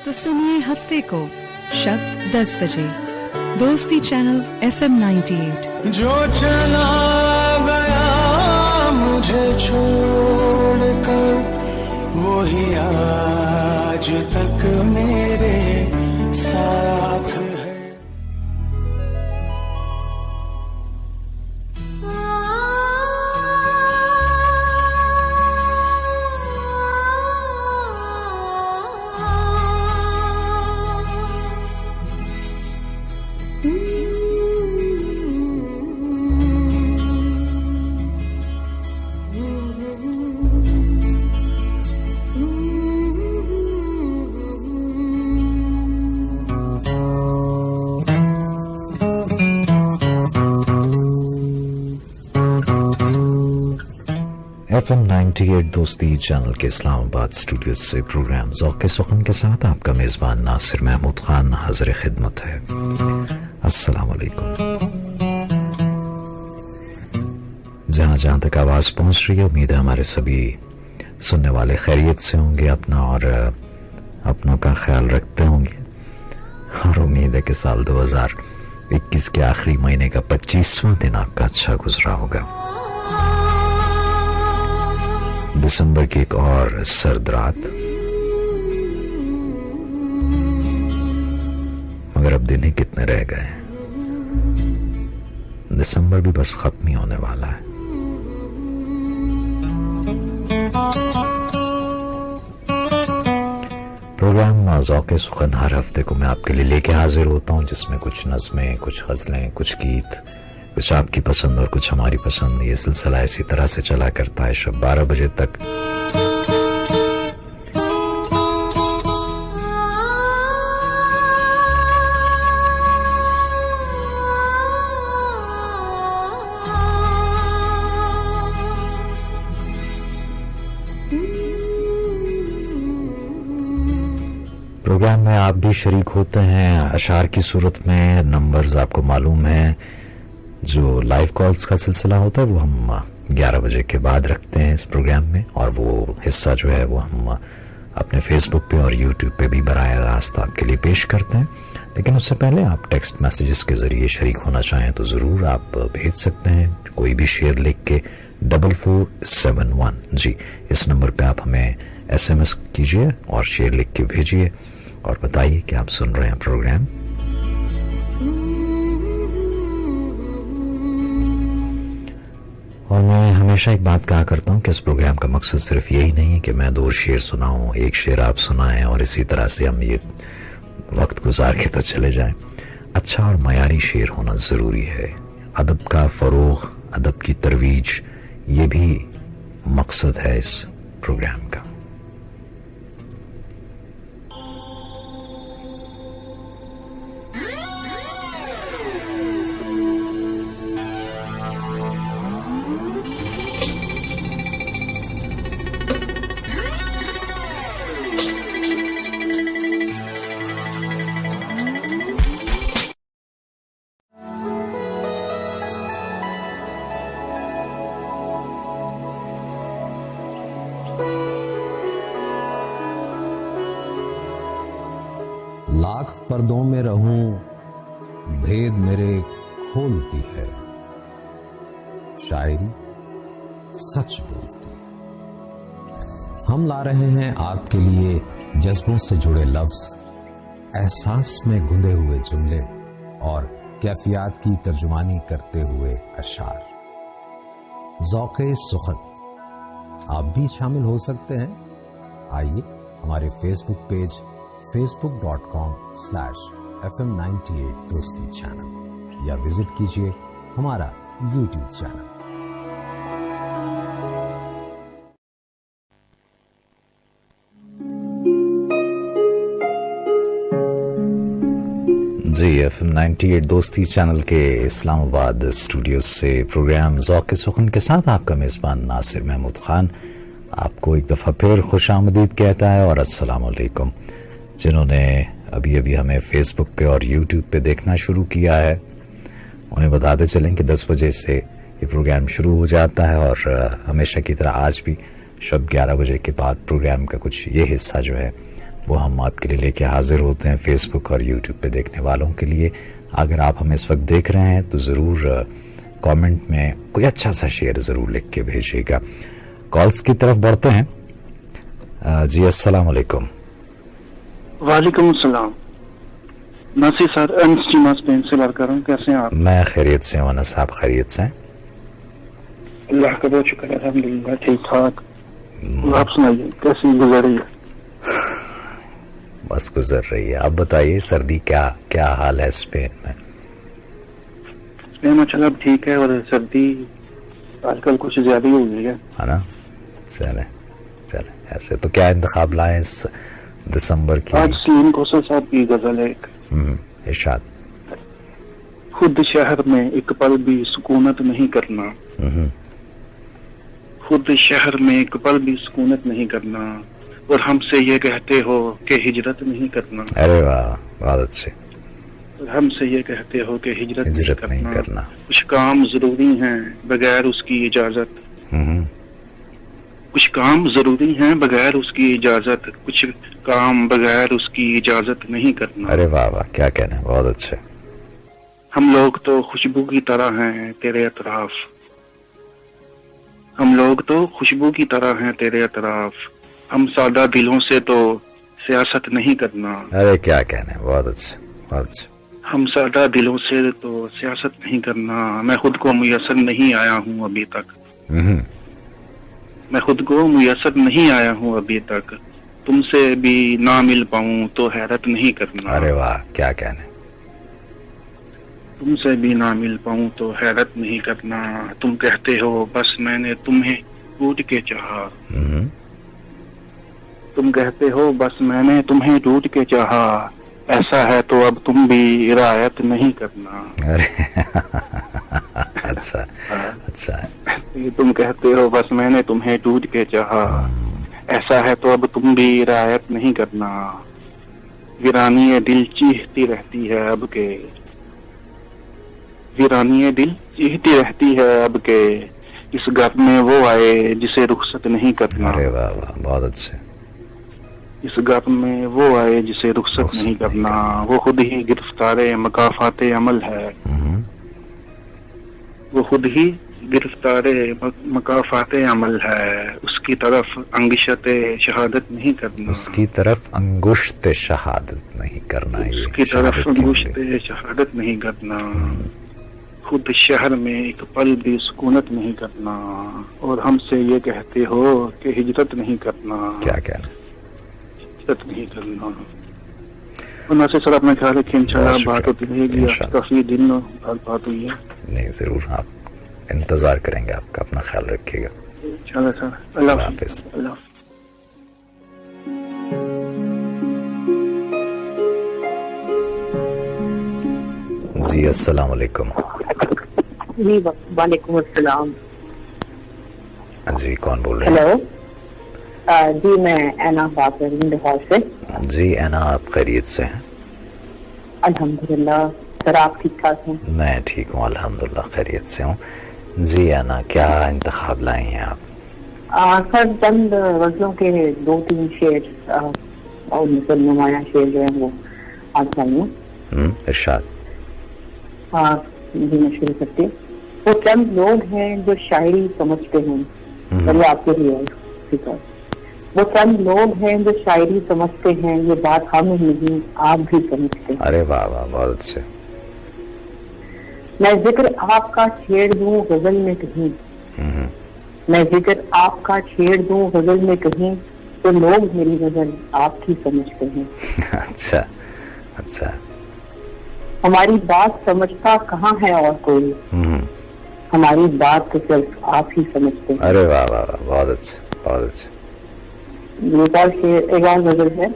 तो सुनिए हफ्ते को शब 10 बजे दोस्ती चैनल FM 98। जो चला गया मुझे छोड़कर वही आज तक मेरे साथ है। FM 98 दोस्ती चैनल के इस्लामाबाद स्टूडियो से प्रोग्राम ज़ौक़ सुखन के साथ आपका मेज़बान नासिर महमूद खान हाज़िर खिदमत है। अस्सलाम वालेकुम। जहाँ तक आवाज़ पहुँच रही है, उम्मीद है हमारे सभी सुनने वाले खैरियत से होंगे, अपना और अपनों का ख्याल रखते होंगे, और उम्मीद है कि साल 2021 के आखिरी महीने का 25वां दिन आपका अच्छा गुजरा होगा। दिसंबर की एक और सर्द रात, मगर अब दिन ही कितने रह गए हैं। दिसंबर भी बस खत्म ही होने वाला है। प्रोग्राम ज़ौक़ सुखन हर हफ्ते को मैं आपके लिए लेके हाजिर होता हूँ, जिसमें कुछ नज़में, कुछ गज़लें, कुछ गीत, कुछ आपकी पसंद और कुछ हमारी पसंद। ये सिलसिला इसी तरह से चला करता है शब 12 बजे तक। प्रोग्राम में आप भी शरीक होते हैं अशार की सूरत में। नंबर्स आपको मालूम है। जो लाइव कॉल्स का सिलसिला होता है वो हम 11 बजे के बाद रखते हैं इस प्रोग्राम में, और वो हिस्सा जो है वो हम अपने फेसबुक पे और यूट्यूब पे भी बराह रास्त आपके लिए पेश करते हैं। लेकिन उससे पहले आप टेक्स्ट मैसेजेस के जरिए शरीक होना चाहें तो ज़रूर आप भेज सकते हैं। कोई भी शेर लिख के 4471 जी, इस नंबर पे आप हमें SMS कीजिए और शेर लिख के भेजिए और बताइए कि आप सुन रहे हैं प्रोग्राम। और मैं हमेशा एक बात कहा करता हूँ कि इस प्रोग्राम का मकसद सिर्फ यही नहीं है कि मैं 2 शेर सुनाऊं, एक शेर आप सुनाएं और इसी तरह से हम ये वक्त गुजार के तो चले जाएं। अच्छा और मयारी शेर होना ज़रूरी है। अदब का फ़रोग़, अदब की तरवीज, ये भी मकसद है इस प्रोग्राम का। लाख पर्दों में रहूं, भेद मेरे खोलती है। शायरी सच बोलती है। हम ला रहे हैं आपके लिए जज्बों से जुड़े लफ्ज, एहसास में गुंदे हुए जुमले और कैफियत की तर्जुमानी करते हुए अशार। ज़ौक़े सुखन आप भी शामिल हो सकते हैं। आइए हमारे फेसबुक पेज facebook.com/FM98 दोस्ती चैनल या विजिट कीजिए हमारा यूट्यूब चैनल। जी, FM 98 दोस्ती चैनल के इस्लामाबाद स्टूडियो से प्रोग्राम ज़ौक़ सुखन के साथ आपका मेज़बान नासिर महमूद खान आपको एक दफ़ा फिर खुश आमदीद कहता है और अस्सलाम वालेकुम। जिन्होंने अभी अभी हमें फेसबुक पे और यूट्यूब पे देखना शुरू किया है, उन्हें बताते चलें कि 10 बजे से ये प्रोग्राम शुरू हो जाता है और हमेशा की तरह आज भी शब 11 बजे के बाद प्रोग्राम का कुछ ये हिस्सा जो है वो हम आपके लिए लेके हाजिर होते हैं फेसबुक और यूट्यूब पे देखने वालों के लिए। अगर आप हमें इस वक्त देख रहे हैं तो ज़रूर कमेंट में कोई अच्छा सा शेर ज़रूर लिख के भेजिएगा। कॉल्स की तरफ बढ़ते हैं। जी अस्सलाम वालेकुम। वालेकुम अस्सलाम। नासिर सर, एनस्टीमा स्पेन से बात कर रहा हूँ। कैसे हैं आप? मैं खैरियत से हूँ। अनस साहब खैरियत से हैं? अल्लाह का बहुत शुक्र है, अल्हम्दुलिल्लाह ठीक ठाक। आप सुनाइए कैसी गुजर रही है? बस गुजर रही है। आप बताइए सर्दी क्या हाल है स्पेन में? स्पेन माशाल्लाह अब ठीक है, और सर्दी आजकल कुछ ज्यादा ही हो गई है ना। चले ऐसे तो क्या इंतखाब लाए इस दिसंबर की? आज सलीम कौसर साहब की गजल है एक। इरशाद। खुद शहर में एक पल भी सुकूनत नहीं करना, खुद शहर में एक पल भी सुकूनत नहीं करना, और हमसे ये कहते हो कि हिजरत नहीं करना। अरे वाह, बहुत अच्छे। और हमसे ये कहते हो कि हिजरत नहीं करना। कुछ काम जरूरी हैं बगैर उसकी इजाजत, कुछ काम जरूरी हैं बगैर उसकी इजाजत, कुछ काम बगैर उसकी इजाजत नहीं करना। अरे वाह वाह, क्या कहने, बहुत अच्छे। हम लोग तो खुशबू की तरह हैं तेरे अतराफ, हम लोग तो खुशबू की तरह हैं तेरे अतराफ, हम सादा दिलों से तो सियासत नहीं करना। अरे क्या कहने, बहुत अच्छे, बहुत अच्छे। हम सादा दिलों से तो सियासत नहीं करना, मैं खुद को मुयसर नहीं आया हूँ अभी तक, मैं खुद को मुयसर नहीं आया हूँ अभी तक, तुमसे भी ना मिल पाऊं तो हैरत नहीं करना। अरे वाह, क्या कहने। तुमसे भी ना मिल पाऊं तो हैरत नहीं करना, तुम कहते हो बस मैंने तुम्हें टूट के चाहा, तुम कहते हो बस मैंने तुम्हें टूट के चाहा, ऐसा है तो अब तुम भी रियायत नहीं करना। अरे अच्छा अच्छा। तुम कहते हो बस मैंने तुम्हें टूट के चाहा, ऐसा है तो अब तुम भी रियायत नहीं करना, वीरानी दिल चीखती रहती है अब के, वीरानी दिल चीखती रहती है अब के, इस घर में वो आए जिसे रुखसत नहीं करना। अरे वाह वाह, बहुत अच्छे। इस घर में वो आए जिसे रुखसत नहीं करना, वो खुद ही गिरफ्तारे मकाफाते अमल है, वो खुद ही गिरफ्तारे मकाफाते अमल है, उसकी तरफ अंगुश्ते शहादत नहीं करना, उसकी तरफ अंगुश्ते शहादत नहीं करना, उसकी तरफ अंगुश्ते शहादत नहीं करना, खुद शहर में एक पल भी सुकूनत नहीं करना, और हमसे ये कहते हो कि हिजरत नहीं करना। क्या कहना, हिजरत नहीं करना। से सर अपना ख्याल रखिए, इंशाल्लाह बात होती रहेगी। काफी दिन बाद बात हुई है। नहीं, जरूर, आप इंतजार करेंगे आपका। अपना ख्याल रखिएगा। इंशाल्लाह सर, अल्लाह हाफिज। जी अस्सलाम वालेकुम। जी वालेकुम अस्सलाम। जी कौन बोल रहे हैं? हेलो, जी मैं ऐना बात कर रही हूँ लाहौर से। जी ऐना, आप खैरियत से हैं? अल्हम्दुलिल्लाह। सर आप ठीक ठाक हैं? मैं ठीक हूँ अल्हम्दुलिल्लाह, खैरियत से हूँ। जी ऐना, क्या इंतखाब लाई हैं आप? सर चंद गजलों के 2-3 शेर और नुमाया शेर जो है वो आज लाई हूँ। इरशाद। जी मैं शुरू करती हूँ। वो चंद लोग हैं जो शायरी समझते हैं, चलिए आपके लिए ठीक है। वो चंद लोग हैं जो शायरी समझते हैं, ये बात हम नहीं आप भी समझते हैं। अरे वाह वाह, बहुत अच्छे। मैं जिक्र आपका छेड़ दूं गजल में कहीं, मैं जिक्र आपका छेड़ दूं गजल में कहीं, तो लोग मेरी गजल आपकी समझते हैं। अच्छा अच्छा। हमारी बात समझता कहाँ है और कोई, हमारी बात तो सिर्फ आप ही समझते हैं। अरे वाह वाह वाह, बहुत अच्छे, बहुत अच्छे। एक और गजल है।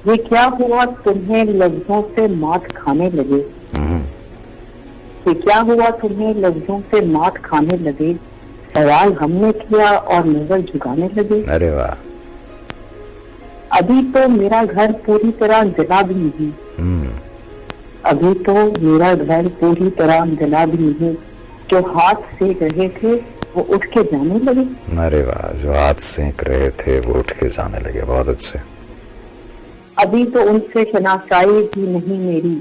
ये क्या हुआ तुम्हें लफ्जों से मात खाने लगे, ये क्या हुआ तुम्हें लफ्जों से मात खाने लगे, सवाल हमने किया और नजर झुकाने लगे। अरे वाह। अभी तो मेरा घर पूरी तरह जला भी नहीं, अभी तो मेरा घर पूरी तरह जला भी नहीं, जो हाथ सेक रहे थे वो उठ के जाने लगे। अरे वाह, जो हाथ सेक रहे थे वो उठ के जाने लगे, बहुत अच्छे। अभी तो उनसे शनासाई भी नहीं मेरी,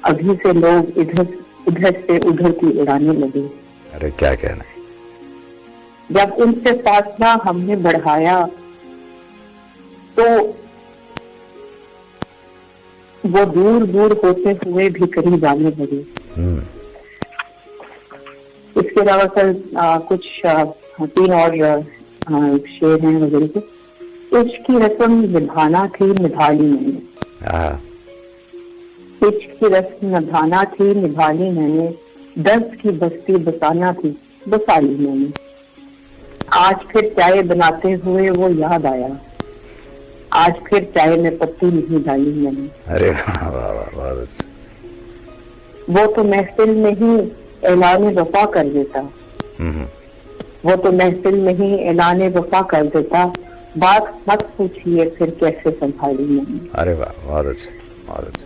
अभी से लोग इधर इधर से उधर की उड़ाने लगे। अरे क्या कहना है। जब उनसे फासला हमने बढ़ाया तो वो दूर दूर होते हुए भी करीब आने लगे। इसके अलावा सर कुछ 3 और शेर हैं वगैरह के। इश्क की रस्म निभाना थी, निभा ली मैंने। इश्क की रस्म निभाना थी, निभा ली मैंने। दर्द की बस्ती बसाना थी, बसा ली मैंने। आज फिर चाय बनाते हुए वो याद आया, आज फिर चाय में पत्ती नहीं डाली मैंने। अरे वाह वाह वाह, बहुत अच्छा। वो तो महफिल में ही ऐलान वफा कर देता, वो तो महफिल में ही ऐलान वफा कर देता। बात मत पूछिए फिर कैसे संभाली मैंने। अरे वाह, बहुत अच्छा, बहुत अच्छा।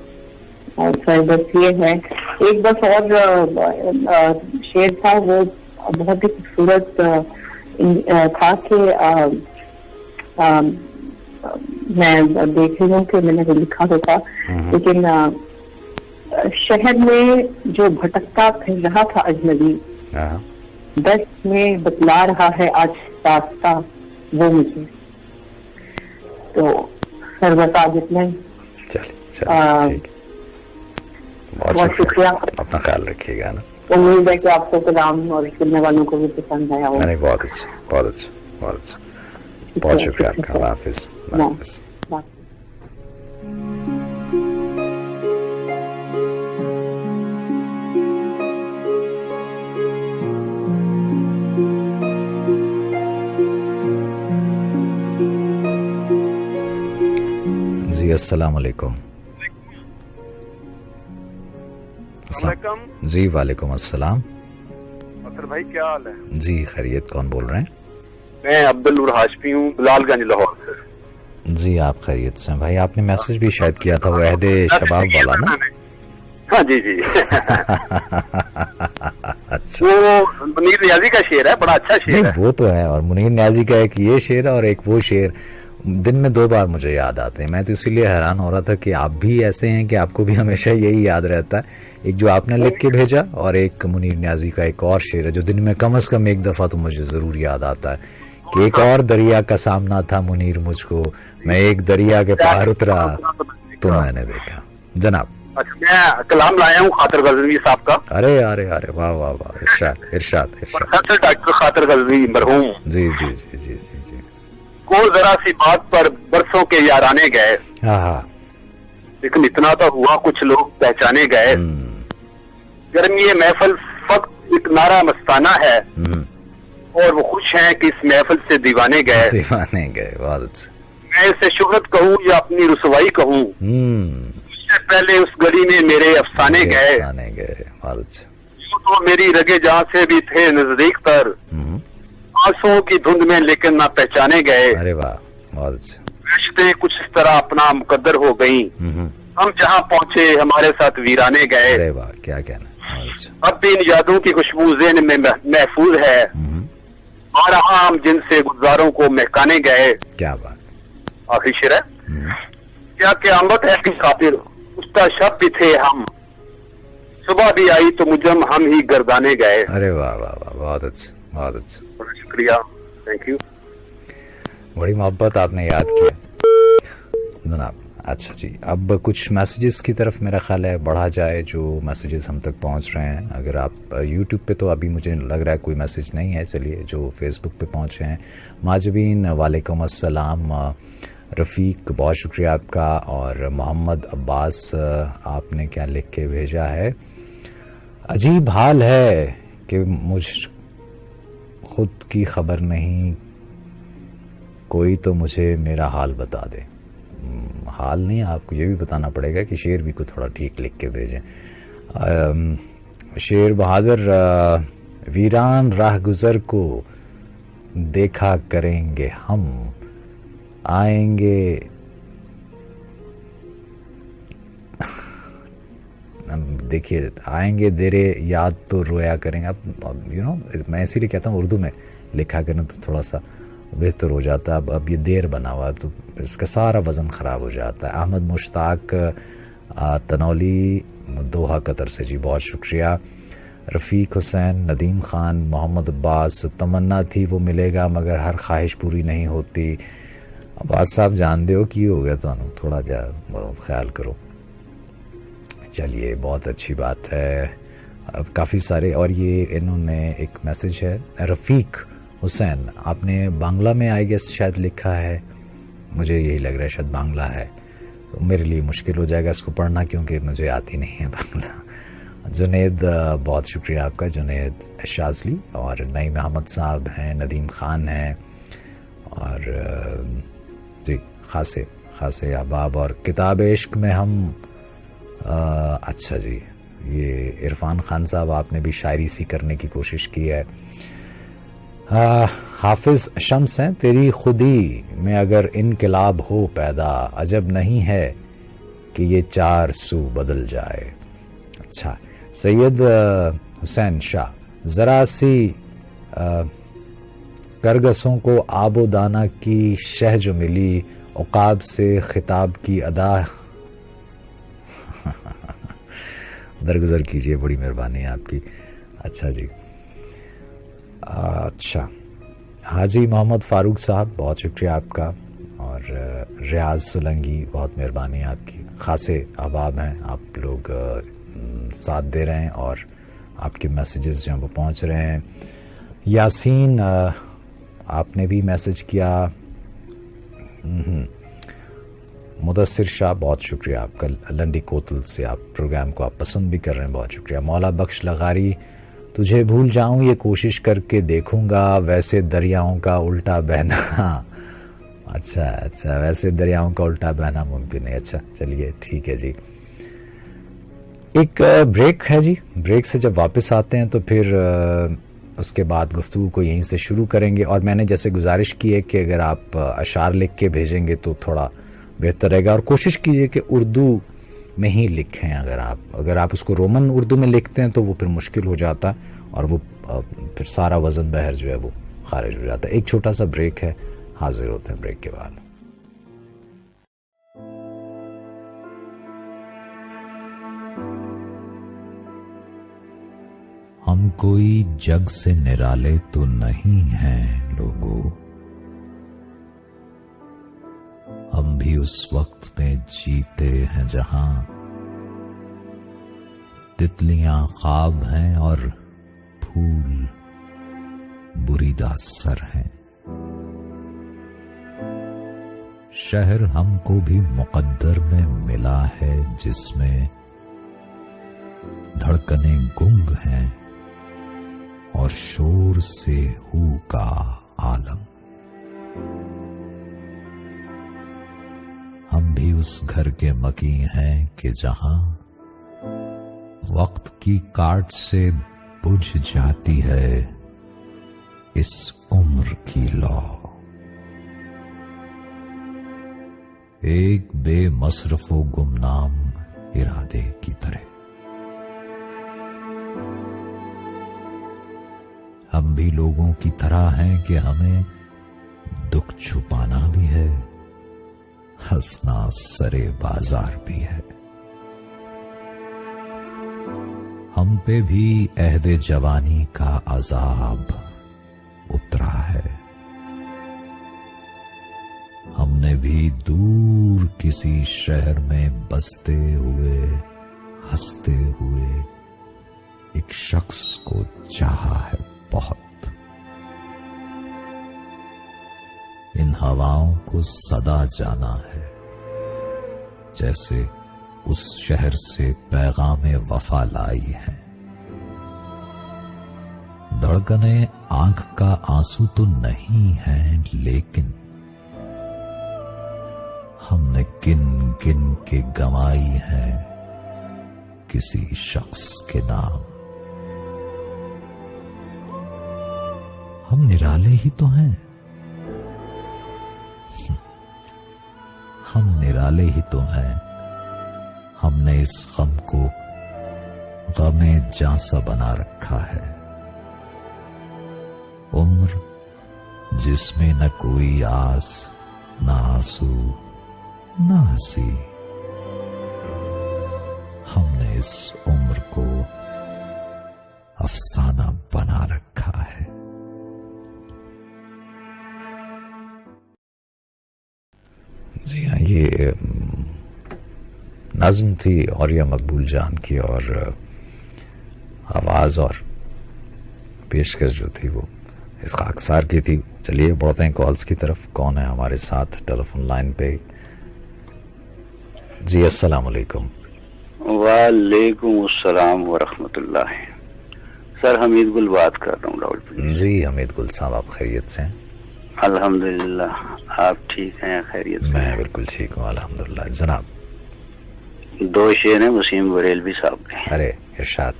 और सर बस ये है, एक बस और शेर था, वो बहुत ही खूबसूरत था कि मैं देख रही हूँ कि मैंने वो लिखा तो था, लेकिन शहर में जो भटकता फिर रहा था अजनबी, दस्त में बतला रहा है आज रास्ता वो मुझे। तो सर बता जितने चलिए, बहुत शुक्रिया। अपना ख्याल रखिएगा ना। उम्मीद है कि आपको कलाम और सुनने वालों को भी पसंद आया होगा। नहीं, बहुत अच्छा, बहुत अच्छा, बहुत अच्छा। बहुत शुक्रिया आपका। अल्लाह हाफिज। जी अस्सलाम वालेकुम। जी वालेकुम अस्सलाम। अतर भाई क्या हाल है? जी खैरियत। कौन बोल रहे हैं? मैं अब्दुल नूर हाशमी हूँ, बिलालगंज लाहौर से। जी आप खैरियत से? भाई आपने मैसेज भी शायद किया था, वो अहदे शबाब वाला ना? हाँ जी जी। अच्छा, वो मुनीर नियाजी का शेर है, बड़ा अच्छा शेर नहीं है। वो तो है, और मुनीर नियाजी का एक ये शेर है और एक वो शेर दिन में 2 बार मुझे याद आते हैं। मैं तो इसीलिए हैरान हो रहा था कि आप भी ऐसे हैं कि आपको भी हमेशा यही याद रहता है। एक जो आपने लिख के भेजा और एक मुनीर नियाजी का एक और शेर है जो दिन में कम से कम एक दफा तो मुझे जरूर याद आता है कि एक और दरिया का सामना था मुनीर मुझको, मैं एक दरिया के पार उतरा तो मैंने देखा। जनाब अच्छा, मैं कलाम लाया हूँ खातर गजनवी साहब का। अरे अरे अरे वाह वाह वाह, इरशाद इरशाद इरशाद। प्रोफेसर डॉक्टर खातर गजनवी मरहूम। जी जी जी जी जी जी। को जरा सी बात पर बरसों के याराने गए, हाँ, लेकिन इतना तो हुआ कुछ लोग पहचाने गए। गर्मी महफिल फक्त एक नारा मस्ताना है, और वो खुश हैं कि इस महफिल से दीवाने गए। दीवाने गए, बहुत अच्छा। मैं इसे शोहरत कहूँ या अपनी रुसवाई कहूँ, उससे पहले उस गली में मेरे अफसाने गए। बहुत अच्छा। यूं तो मेरी रगे जहाँ से भी थे नजदीक तर, आंसुओं की धुंध में लेकिन ना पहचाने गए। अरे वाह, बहुत अच्छा। रिश्ते कुछ इस तरह अपना मुकद्दर हो गई, हम जहाँ पहुँचे हमारे साथ वीराने गए। अरे वाह, क्या कहना, बहुत अच्छा। अब भी इन यादों की खुशबू ज़हन में महफूज है, और हम जिनसे गुजारों को महकाने गए। क्या बात। आखिरी शेर है, क्या क़यामत है की खातिर उसका शब भी थे हम, सुबह भी आई तो मुजम हम ही गर्दाने गए। अरे वाह वाह वाह, बहुत अच्छा, बहुत अच्छा। बड़ा शुक्रिया, थैंक यू। बड़ी मोहब्बत आपने याद किया जनाब। अच्छा जी, अब कुछ मैसेजेस की तरफ मेरा ख्याल है बढ़ा जाए, जो मैसेजेस हम तक पहुंच रहे हैं। अगर आप यूट्यूब पे तो अभी मुझे लग रहा है कोई मैसेज नहीं है। चलिए, जो फेसबुक पे पहुंचे हैं, माजबीन वालेकुम अस्सलाम, रफ़ीक बहुत शुक्रिया आपका, और मोहम्मद अब्बास आपने क्या लिख के भेजा है, अजीब हाल है कि मुझ खुद की खबर नहीं, कोई तो मुझे मेरा हाल बता दे। हाल नहीं, आपको ये भी बताना पड़ेगा कि शेर भी को थोड़ा ठीक लिख के भेजें। शेर बहादुर, वीरान राह गुजर को देखा करेंगे हम, आएंगे देखिए आएंगे देरे याद तो रोया करेंगे। अब मैं इसीलिए कहता हूँ उर्दू में लिखा करें तो थोड़ा सा बेहतर हो जाता। अब ये देर बना हुआ तो इसका सारा वज़न ख़राब हो जाता है। अहमद मुश्ताक तनौली दोहा कतर से जी, बहुत शुक्रिया। रफ़ीक हुसैन, नदीम ख़ान, मोहम्मद अब्बास, तमन्ना थी वो मिलेगा मगर हर ख्वाहिश पूरी नहीं होती। अब्बास साहब जानते हो की हो गया थानू, थोड़ा जा ख्याल करो। चलिए बहुत अच्छी बात है। अब काफ़ी सारे, और ये इन्होंने एक मैसेज है रफ़ीक हुसैन, आपने बांग्ला में आई गेस शायद लिखा है, मुझे यही लग रहा है शायद बांग्ला है, तो मेरे लिए मुश्किल हो जाएगा इसको पढ़ना क्योंकि मुझे आती नहीं है बांग्ला। जुनेद, बहुत शुक्रिया आपका जुनेद शाजली। और नईम अहमद साहब हैं, नदीम ख़ान हैं, और जी खासे खासे अहबाब। और किताब इश्क में हम अच्छा जी, ये इरफान खान साहब, आपने भी शायरी सी करने की कोशिश की है। हाफिज शम्स हैं, तेरी खुदी में अगर इनकलाब हो पैदा, अजब नहीं है कि ये चार सू बदल जाए। अच्छा, सैयद हुसैन शाह, ज़रा सी करगसों को आबो दाना की शह जो मिली, औकाब से खिताब की अदा दरगुजर कीजिए, बड़ी मेहरबानी है आपकी। अच्छा जी, अच्छा, हाजी मोहम्मद फ़ारूक साहब, बहुत शुक्रिया आपका। और रियाज सोलंगी, बहुत मेहरबानी है आपकी। खासे अहबाब हैं, आप लोग साथ दे रहे हैं और आपके मैसेजेस जो हैं वो पहुंच रहे हैं। यासीन, आपने भी मैसेज किया। मुदस्सिर शाह, बहुत शुक्रिया आपका, लंडी कोतल से आप प्रोग्राम को आप पसंद भी कर रहे हैं, बहुत शुक्रिया। मौला बख्श लगारी, तुझे भूल जाऊं ये कोशिश करके देखूंगा, वैसे दरियाओं का उल्टा बहना। अच्छा अच्छा, वैसे दरियाओं का उल्टा बहना मुमकिन है। अच्छा चलिए ठीक है जी, एक ब्रेक है जी। ब्रेक से जब वापस आते हैं तो फिर उसके बाद गुफ्तगू को यहीं से शुरू करेंगे। और मैंने जैसे गुजारिश की है कि अगर आप अशार लिख के भेजेंगे तो थोड़ा बेहतर रहेगा, और कोशिश कीजिए कि उर्दू में ही लिखें। अगर आप उसको रोमन उर्दू में लिखते हैं तो वो फिर मुश्किल हो जाता है और वो फिर सारा वज़न बहर जो है वो खारिज हो जाता है। एक छोटा सा ब्रेक है, हाजिर होते हैं ब्रेक के बाद। हम कोई जग से निराले तो नहीं हैं लोगों, हम भी उस वक्त में जीते हैं जहां तितलियां ख्वाब हैं और फूल बुरीदा सर हैं। शहर हमको भी मुकद्दर में मिला है जिसमें धड़कने गुंग हैं और शोर से हू का आलम। हम भी उस घर के मकी हैं कि जहां वक्त की काट से बुझ जाती है इस उम्र की लौ। एक बेमसरफ व गुमनाम इरादे की तरह हम भी लोगों की तरह हैं कि हमें दुख छुपाना भी है, हंसना सरे बाजार भी है। हम पे भी अहदे जवानी का अजाब उतरा है। हमने भी दूर किसी शहर में बसते हुए हंसते हुए एक शख्स को चाहा है बहुत। इन हवाओं को सदा जाना है जैसे उस शहर से पैगामे वफा लाई है। धड़कने आंख का आंसू तो नहीं है, लेकिन हमने गिन गिन के गंवाई है किसी शख्स के नाम। हम निराले ही तो हैं, हम निराले ही तो हैं। हमने इस गम को गमे जां सा बना रखा है। उम्र जिसमें न कोई आस, न आंसू, न हंसी। हमने इस उम्र को अफसाना बना रखा है। जी हाँ, ये नज़्म थी औरिया मकबूल जान की, और आवाज़ और पेशकश जो थी वो इस खाकसार की थी। चलिए बढ़ते हैं कॉल्स की तरफ। कौन है हमारे साथ टेलीफोन लाइन पे? जी अस्सलाम वालेकुम। वालेकुम अस्सलाम व रहमतुल्लाह। सर हमीद गुल बात कर रहा हूँ रावलपिंडी। जी हमीद गुल साहब, आप खैरियत से हैं? अल्हम्दुलिल्लाह, आप ठीक हैं? खैरियत से? मैं बिल्कुल ठीक हूँ अल्हम्दुलिल्लाह। जनाब, 2 शेर हैं वसीम बरेलवी साहब के। अरे इरशाद।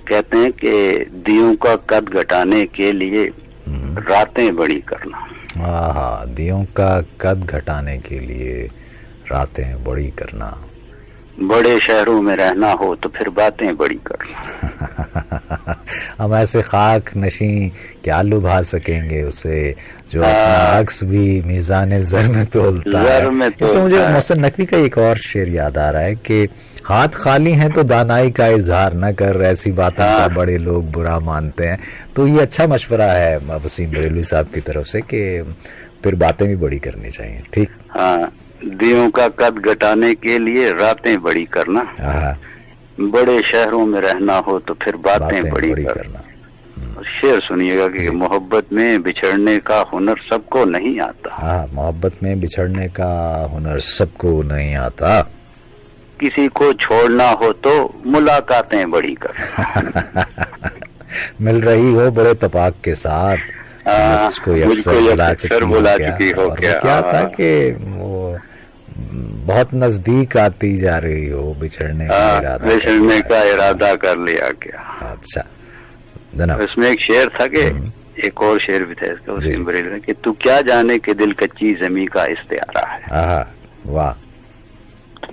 कहते हैं कि दियों का कद घटाने के लिए रातें बड़ी करना। हाँ, दियों का कद घटाने के लिए रातें बड़ी करना। बड़े शहरों में रहना हो तो फिर बातें बड़ी करना। हम ऐसे खाक नशी क्या लुभा सकेंगे उसे, जो अपना अक्स भी मीज़ान ज़र में तोलता है। इसमें मुझे मोहसिन नकवी का एक और शेर याद आ रहा है कि हाथ खाली हैं तो दानाई का इजहार न कर, ऐसी बातों का बड़े लोग बुरा मानते हैं। तो ये अच्छा मशवरा है वसीम बरेलवी साहब की तरफ से कि फिर बातें भी बड़ी करनी चाहिए। ठीक। हाँ, दियों का कद घटाने के लिए रातें बड़ी करना। बड़े शहरों में रहना हो तो फिर बातें बड़ी करना। शेर सुनिएगा कि मोहब्बत में बिछड़ने का हुनर सबको नहीं आता। हाँ, मोहब्बत में बिछड़ने का हुनर सबको नहीं आता। किसी को छोड़ना हो तो मुलाकातें बड़ी कर। मिल रही हो बड़े तपाक के साथ, मुझको अक्सर बुला चुकी हो क्या था कि वो बहुत नजदीक आती जा रही हो, बिछड़ने का इरादा कर लिया क्या। अच्छा जनाब, इसमें एक शेर था कि एक और शेर भी था इसका वसीम बरेलवी में कि तू क्या जाने कि दिल कच्ची जमी का इस्तियारा है। वाह।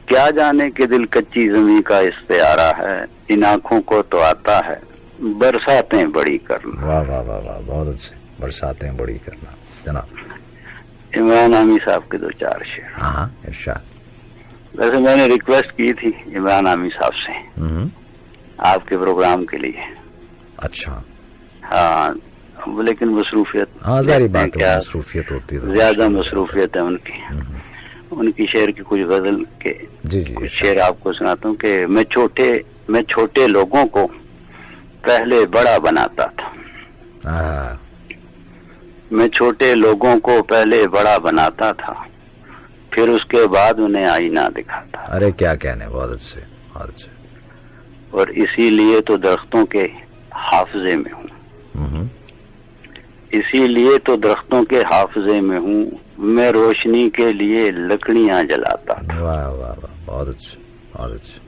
क्या जाने कि दिल कच्ची जमी का इस्तियारा है, इन आंखों को तो आता है बरसातें बड़ी करना। वाह वाह वाह वाह, बहुत अच्छे। बरसातें बड़ी करना। जनाब इमरान आमी साहब के 2-4 शेर। हाँ इरशाद। वैसे मैंने रिक्वेस्ट की थी इमरान आमी साहब से आपके प्रोग्राम के लिए। अच्छा। हाँ, लेकिन मसरूफियत, हाँ सारी बात है, मसरूफियत होती है, ज्यादा मसरूफियत है उनकी। उनकी शेर की कुछ गजल के कुछ शेर आपको सुनाता हूँ कि मैं छोटे लोगों को पहले बड़ा बनाता था। मैं छोटे लोगों को पहले बड़ा बनाता था, फिर उसके बाद उन्हें आईना दिखाता। अरे क्या कहने, बहुत अच्छे बहुत अच्छे। और इसीलिए तो दरख्तों के हाफजे में हूँ, इसीलिए तो दरख्तों के हाफजे में हूँ, मैं रोशनी के लिए लकड़ियां जलाता था। वाह वाह वाह, बहुत अच्छे बहुत अच्छे।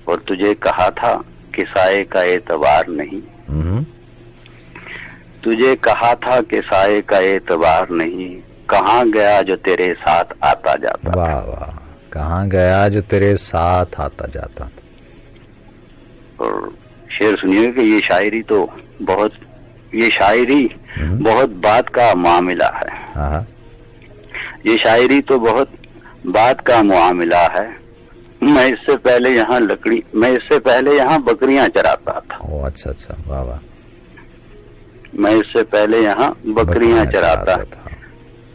और तुझे कहा था कि साए का एतबार नहीं, तुझे कहा था कि साए का एतबार नहीं, कहाँ गया जो तेरे साथ आता जाता। वाह वाह, कहाँ गया जो तेरे साथ आता जाता था। और शेर सुनिए कि ये शायरी बहुत बात का मामला है। ये शायरी तो बहुत बात का मामला है। मैं इससे पहले यहाँ बकरियां चराता था। ओ अच्छा अच्छा, वाह वाह। मैं इससे पहले यहाँ बकरियां चराता था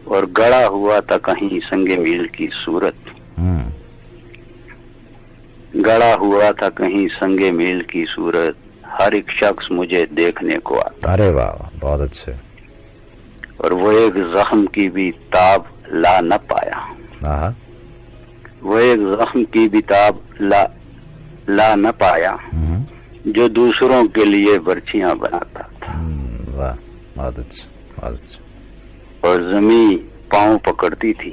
और गड़ा हुआ था कहीं संगे मील की सूरत, गड़ा हुआ था कहीं संगे मील की सूरत, हर एक शख्स मुझे देखने को आता। अरे वाह, बहुत अच्छे। और वो एक जख्म की भी ताब ला न पाया, वो एक जख्म की भी ताब ला न पाया, जो दूसरों के लिए बर्छियां बनाता था। वाह, बहुत अच्छा बहुत अच्छा। और जमीन पांव पकड़ती थी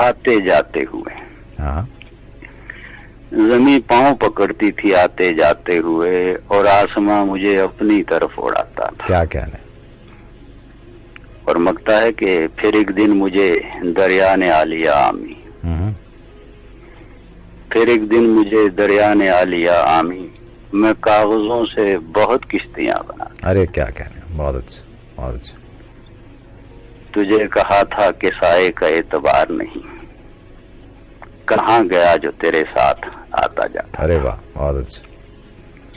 आते जाते हुए, जमीन पांव पकड़ती थी आते जाते हुए, और आसमां मुझे अपनी तरफ उड़ाता था। क्या कहने। और मगता है कि फिर एक दिन मुझे दरिया ने आ लिया आमी, फिर एक दिन मुझे दरिया ने आ लिया आमी, मैं कागजों से बहुत किश्तियां बना। अरे क्या कहने, बहुत अच्छा बहुत अच्छा। तुझे कहा था कि साए का एतबार नहीं, कहाँ गया जो तेरे साथ आता जाता। अरे वाह, बहुत अच्छा।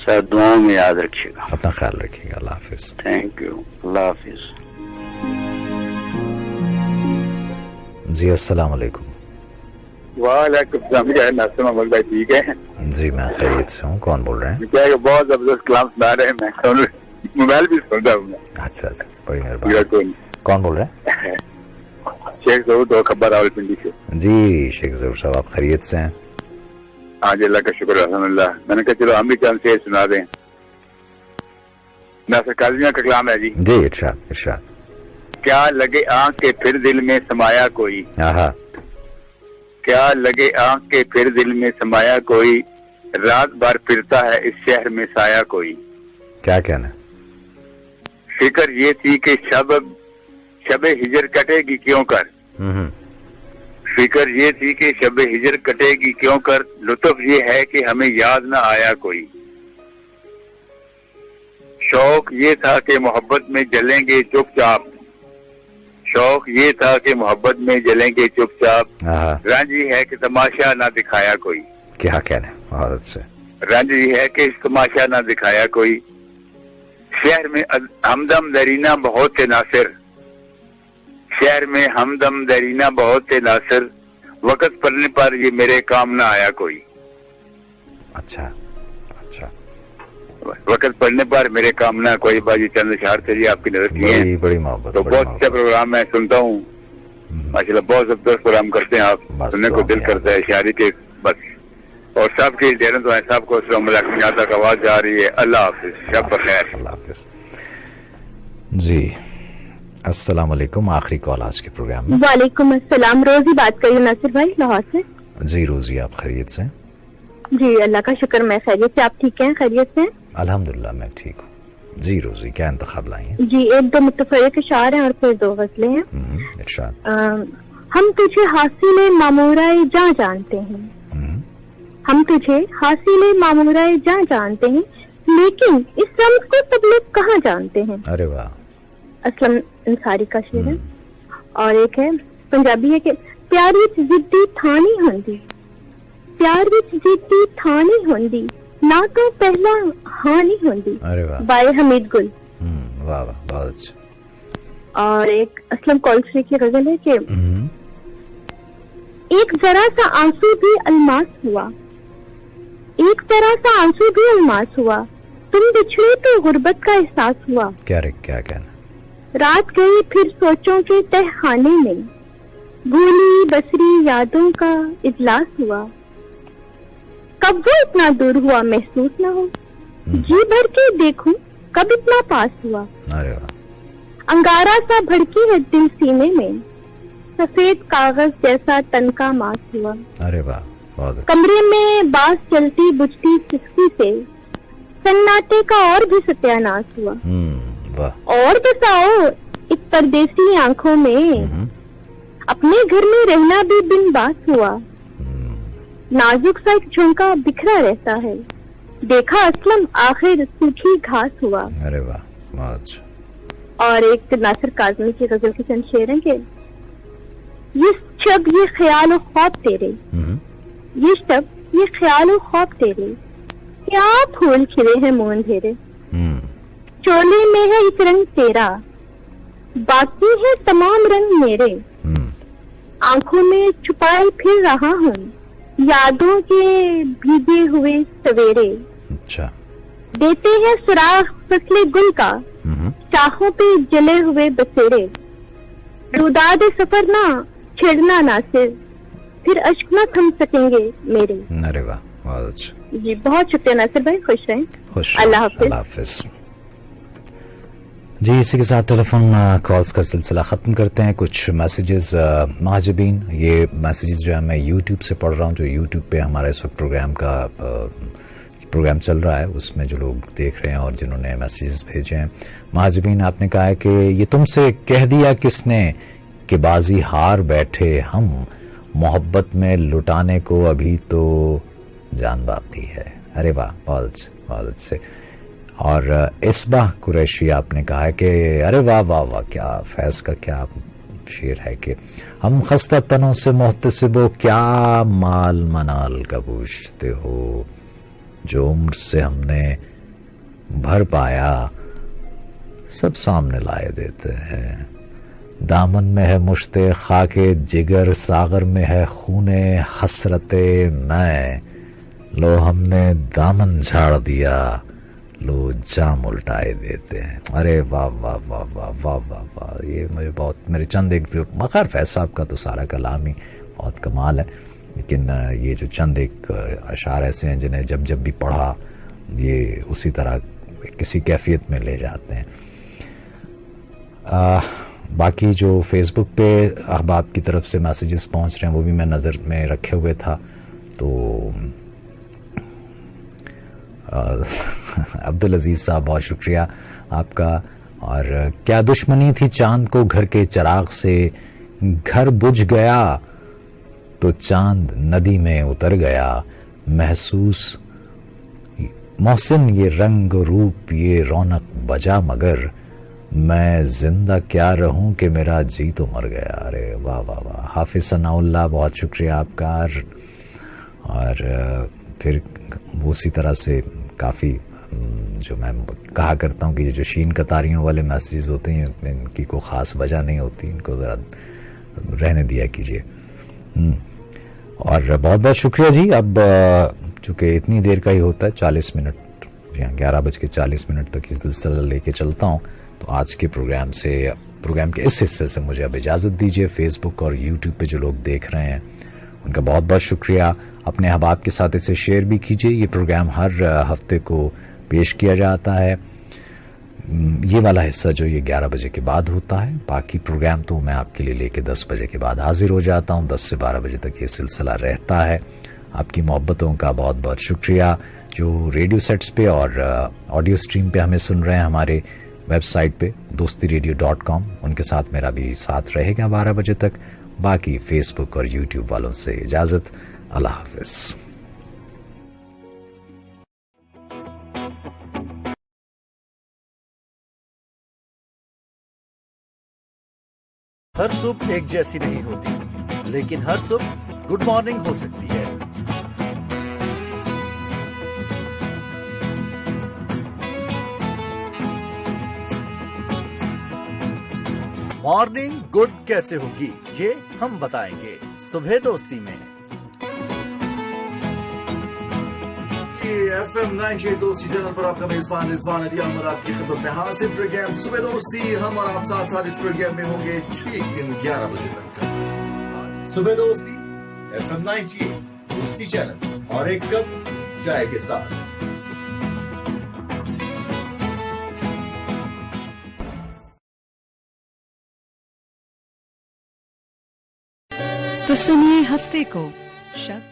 सर दुआओं में याद रखिएगा, अपना ख्याल रखिएगा। अल्लाह हाफिज। थैंक यू, अल्लाह हाफिज। जी अस्सलाम वालेकुम। वालेकुम सलाम। नासिर मोहम्मद भाई ठीक है? जी मैं खैरियत से हूँ। कौन बोल रहे हैं? क्या है, बहुत जबरदस्त कलाम सुना रहे हैं, मैं मोबाइल भी सुन रहा हूँ। अच्छा अच्छा, बड़ी मेहरबानी। कौन बोल रहे हैं? शेख जरूर तो खबर रावलपिंडी से। जी शेख जरूर साहब, आप खैरियत से हैं? हाँ जी, अल्लाह का शुक्र अल्हम्दुलिल्लाह। मैंने कहा चलो हम भी चंद से सुना दें। नासिर काज़ियाँ का कलाम है जी। जी इरशाद इरशाद। क्या लगे आँख के फिर दिल में समाया कोई, क्या लगे आँख के फिर दिल में समाया कोई, रात भर फिरता है इस शहर में साया कोई। क्या कहना? फिक्र ये थी कि शबे हिजर कटेगी क्यों कर, फिक्र ये थी कि शबे हिजर कटेगी क्यों कर, लुत्फ ये है कि हमें याद न आया कोई। शौक ये था कि मोहब्बत में जलेंगे चुपचाप, शौक ये था कि मोहब्बत में जलेंगे चुपचाप, रंजी है कि तमाशा ना दिखाया कोई। क्या कहना? बहुत अच्छा। रंजी है कि तमाशा ना दिखाया कोई। शहर में हमदम दरीना बहुत थे नासिर, शहर में हमदम दरीना बहुत थे नासिर, वक्त पड़ने पर ये मेरे काम ना आया कोई। अच्छा अच्छा। वक्त पड़ने पर मेरे काम ना कोई। बाजी चंद अशआर थे जी, आपकी नजर की है। बड़ी मोहब्बत। तो बहुत अच्छा प्रोग्राम मैं सुनता हूँ माशाल्लाह, बहुत जबरदस्त प्रोग्राम करते हैं आप, सुनने को दिल करता है शायरी के बस। और सबके ढेरों तो है, सबको याद तक आवाज जा रही है। अल्लाह हाफिज, शब बखैर। अल्लाह हाफिज। जी अस्सलाम वालेकुम। आखिरी कॉल आज के प्रोग्राम में। वालेकुम अस्सलाम। रोजी बात करिए नासिर भाई, लाहौर से। जी रोजी, आप खैरियत से? जी अल्लाह का शुक्र, मैं खैरियत से। आप ठीक हैं? खैरियत से? अल्हम्दुलिल्लाह मैं ठीक हूँ। जी रोजी, क्या इंतखाब लाई हैं? जी एक दो मुतफर्रिक अशार हैं और फिर दो गजलें हैं। इरशाद। हम तुझे हासिले मामूराए जहाँ जानते हैं, हम तुझे हासिले मामूराए जहाँ जानते हैं, लेकिन इस रम्ज को सब लोग कहाँ जानते हैं। अरे वाह, असलम अंसारी का शेर है। और एक है पंजाबी है कि प्यार विच जिद्दी थानी होंदी, प्यार विच जिद्दी थानी होंदी, ना तो पहला हाँ नहीं होंदी। अरे वाह, बाय हमीद गुल। वाह वाह, बहुत अच्छा। और एक असलम कौलसी की गजल है कि एक जरा सा आंसू भी अलमास हुआ, एक जरा सा आंसू भी अलमास हुआ, तुम बिछड़े तो गुर्बत का एहसास हुआ। क्या रे, क्या कहना? रात गई फिर सोचों के तहखाने में, भूली बसरी यादों का इजलास हुआ, कब वो इतना दूर हुआ महसूस न हो, जी भर के देखूं कब इतना पास हुआ। अरे वाह, अंगारा सा भड़की है दिल सीने में, सफेद कागज जैसा तन का मास हुआ। अरे वाह, बहुत अच्छा। कमरे में बास चलती बुझती सिक्की से, सन्नाटे का और भी सत्यानाश हुआ। वाह। और बसाओ एक परदेसी आंखों में, अपने घर में रहना भी बिन बास हुआ, नाजुक सा एक झुमका बिखरा रहता है, देखा असलम आखिर सूखी घास हुआ। अरे वाह, बहुत अच्छा। और एक नासिर काज़मी की गजल के चंद शेर हैं कि ये शब ये ख्याल और ख्वाब तेरे, ये शब ये ख्याल और ख्वाब तेरे, क्या फूल खिले हैं मोन धेरे, चोले में है एक रंग तेरा, बाकी है तमाम रंग मेरे, आंखों में छुपाए फिर रहा हूँ यादों के भीगे हुए सवेरे। अच्छा। देते हैं सुराख फसले गुल का, चाहों पे जले हुए बसेरे, रुदाद सफर ना छेड़ना नासिर, फिर अश्क ना थम सकेंगे मेरे। अरे वाह, बहुत अच्छा। जी बहुत शुक्रिया नासिर भाई, खुश रहें। खुश। अल्लाह हाफिज। अल्लाह हाफिज। जी इसी के साथ टेलीफोन कॉल्स का सिलसिला ख़त्म करते हैं। कुछ मैसेजेस महाजबीन, ये मैसेजेस जो है मैं यूट्यूब से पढ़ रहा हूँ, जो यूट्यूब पे हमारा इस वक्त प्रोग्राम चल रहा है, उसमें जो लोग देख रहे हैं और जिन्होंने मैसेजेस भेजे हैं। महाजबीन आपने कहा है कि ये तुमसे कह दिया किसने कि बाजी हार बैठे हम, मोहब्बत में लुटाने को अभी तो जान बाकी है। अरे वाह, बहुत अच्छे, बहुत अच्छे। और इसबाह कुरैशी आपने कहा है कि अरे वाह वाह वाह, क्या फैज़ का क्या शेर है कि हम खस्ता तनों से मोहतसिबो क्या माल मनाल का पूछते हो, जो उम्र से हमने भर पाया सब सामने लाए देते हैं। दामन में है मुश्ते खाके जिगर, सागर में है खूने हसरते मैं, लो हमने दामन झाड़ दिया, लो जाम उल्टाए देते हैं। अरे वाह वाह वाह वाह वाह वाह वाह, ये मुझे बहुत, मेरे चंद एक मगर फैज साहब का तो सारा कलाम ही बहुत कमाल है, लेकिन ये जो चंद एक अशार ऐसे हैं जिन्हें जब जब भी पढ़ा ये उसी तरह किसी कैफियत में ले जाते हैं। बाकी जो फेसबुक पे अहबाब की तरफ से मैसेजेस पहुंच रहे हैं वो भी मैं नज़र में रखे हुए था, तो अब्दुल अजीज़ साहब बहुत शुक्रिया आपका। और क्या दुश्मनी थी चांद को घर के चिराग से, घर बुझ गया तो चांद नदी में उतर गया, महसूस मोहसिन ये रंग रूप ये रौनक बजा, मगर मैं जिंदा क्या रहूं कि मेरा जी तो मर गया। अरे वाह वाह वाह, हाफिज सनाउल्लाह बहुत शुक्रिया आपका। और फिर उसी तरह से काफ़ी जो मैं कहा करता हूँ कि जो शीन कतारियों वाले मैसेजेस होते हैं इनकी कोई ख़ास वजह नहीं होती, इनको ज़रा रहने दिया कीजिए। और बहुत बहुत शुक्रिया जी। अब चूँकि इतनी देर का ही होता है 40 मिनट, यहाँ 11:40 तक ये सिलसिला लेके चलता हूँ, तो आज के प्रोग्राम के इस हिस्से से मुझे अब इजाज़त दीजिए। फेसबुक और यूट्यूब पे जो लोग देख रहे हैं उनका बहुत बहुत शुक्रिया। अपने अहबाब के साथ इसे शेयर भी कीजिए। ये प्रोग्राम हर हफ्ते को पेश किया जाता है। ये वाला हिस्सा जो ये 11 बजे के बाद होता है, बाकी प्रोग्राम तो मैं आपके लिए लेके 10 बजे के बाद हाजिर हो जाता हूँ। 10 से 12 बजे तक ये सिलसिला रहता है। आपकी मोहब्बतों का बहुत बहुत शुक्रिया। जो रेडियो सेट्स पे और ऑडियो स्ट्रीम पे हमें सुन रहे हैं हमारे वेबसाइट पे dostiradio.com, उनके साथ मेरा भी साथ रहेगा 12 बजे तक। बाकी फेसबुक और यूट्यूब वालों से इजाजत, अल्लाह हाफिज। हर सुबह एक जैसी नहीं होती, लेकिन हर सुबह गुड मॉर्निंग हो सकती है। मॉर्निंग गुड कैसे होगी ये हम बताएंगे सुबह दोस्ती में। FM 98 दोस्ती चैनल पर आपका मेजबान रिजवान अली अहमद आपकी खिदमत में हाजिर। प्रोग्राम सुबह दोस्ती, हम और आप साथ साथ इस प्रोग्राम में होंगे ठीक दिन 11 बजे तक। सुबह दोस्ती FM 98 दोस्ती चैनल और एक कप चाय के साथ। तो सुनिए हफ्ते को शक